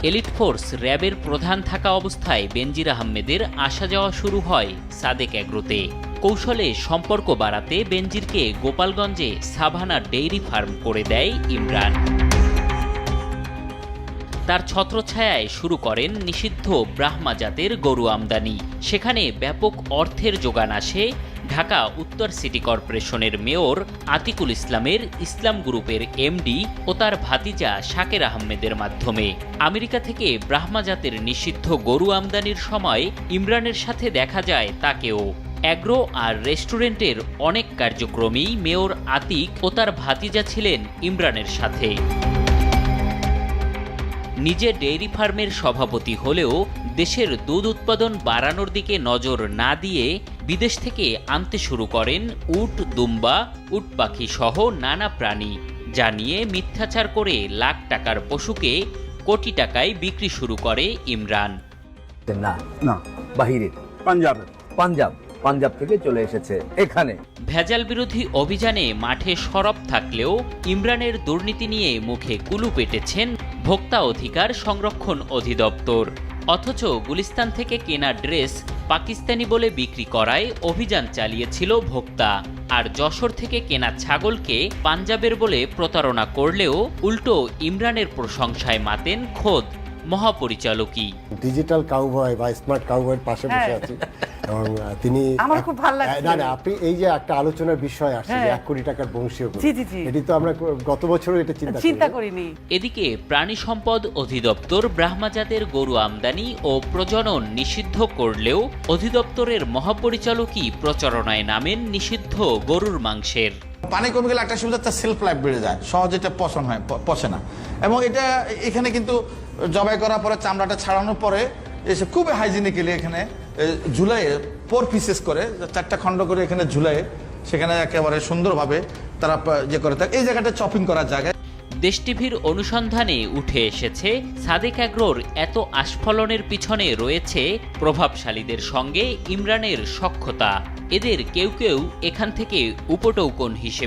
Elite force র্যাবের প্রধান থাকা অবস্থায় বেনজির আহমেদের আসা যাওয়া শুরু হয় সাদেক অ্যাগ্রোতে। কৌশলে সম্পর্ক বাড়াতে বেনজিরকে গোপালগঞ্জে সাভানা ডেইরি ফার্ম করে দেয় ইমরান। তার ছত্রছায়ায় শুরু করেন নিষিদ্ধ ব্রাহ্মা জাতের গরু আমদানি। সেখানে ব্যাপক অর্থের যোগান আসে ঢাকা উত্তর সিটি কর্পোরেশনের মেয়র আতিকুল ইসলামের ইসলাম গ্রুপের এমডি ও তার ভাতিজা শাকের আহমেদের মাধ্যমে। আমেরিকা থেকে ব্রাহ্মা জাতের নিষিদ্ধ গরু আমদানির সময় ইমরানের সাথে দেখা যায় তাকেও। অ্যাগ্রো আর রেস্টুরেন্টের অনেক কার্যক্রমেই মেয়র আতিক ও তার ভাতিজা ছিলেন ইমরানের সাথে। নিজে ডেইরি ফার্মের সভাপতি হলেও দেশের দুধ উৎপাদন বাড়ানোর দিকে নজর না দিয়ে বিদেশ থেকে আনতে শুরু করেন উট, দুম্বা, উট পাখি সহ নানা প্রাণী, যা নিয়ে মিথ্যাচার করে লাখ টাকার পশুকে কোটি টাকায় বিক্রি শুরু করে ইমরান। না না, বাহিরে পাঞ্জাব থেকে চলে এসেছে এখানে। ভেজাল বিরোধী অভিযানে মাঠে সরব থাকলেও ইমরানের দুর্নীতি নিয়ে মুখে কুলু পেটেছেন ভোক্তা অধিকার সংরক্ষণ অধিদপ্তর। অথচ গুলিস্তান থেকে কেনা ড্রেস পাকিস্তানি বলে বিক্রি করায় অভিযান চালিয়েছিল ভোক্তা। আর যশোর থেকে কেনা ছাগলকে পাঞ্জাবের বলে প্রতারণা করলেও উল্টো ইমরানের প্রশংসায় মাতেন খোদ মহাপরিচালকই। ডিজিটাল কাউবয় বা স্মার্ট কাউবয়ের পাশে বসে আছি এবং তিনি আমার খুব ভালো লাগছে। না আপনি এই যে একটা আলোচনার বিষয় আসছে যে 1 কোটি টাকার বংশীয় গরু, এটি তো আমরা গত বছরও এটা চিন্তা করিনি। এদিকে প্রাণী সম্পদ অধিদপ্তর ব্রাহ্মা জাতের গরু আমদানি ও প্রজনন নিষিদ্ধ করলেও অধিদপ্তরের মহাপরিচালকই প্রচারণায় নামেন নিষিদ্ধ গরুর মাংসের। পানি কমে গেলে একটা সুবিধা, তার সেলফ লাইফ বেড়ে যায়, সহজে এটা পচে না। এবং এটা এখানে কিন্তু জবাই করার পরে চামড়াটা ছাড়ানোর পরে এসে খুব হাইজিনিক্যালি এখানে ঝুলাইয়ে 4 পিসেস করে 4টা খণ্ড করে এখানে ঝুলাইয়ে সেখানে একেবারে সুন্দরভাবে তারা ইয়ে করে থাকে। এই জায়গাটা চপিং করার জায়গায়। দেশ টিভির অনুসন্ধানে উঠে এসেছে সাদেক অ্যাগ্রোর এত আস্ফলনের পিছনে রয়েছে প্রভাবশালীদের সঙ্গে ইমরানের সখ্যতা। এদের কেউ কেউ এখান থেকে উপটৌকন হিসেবে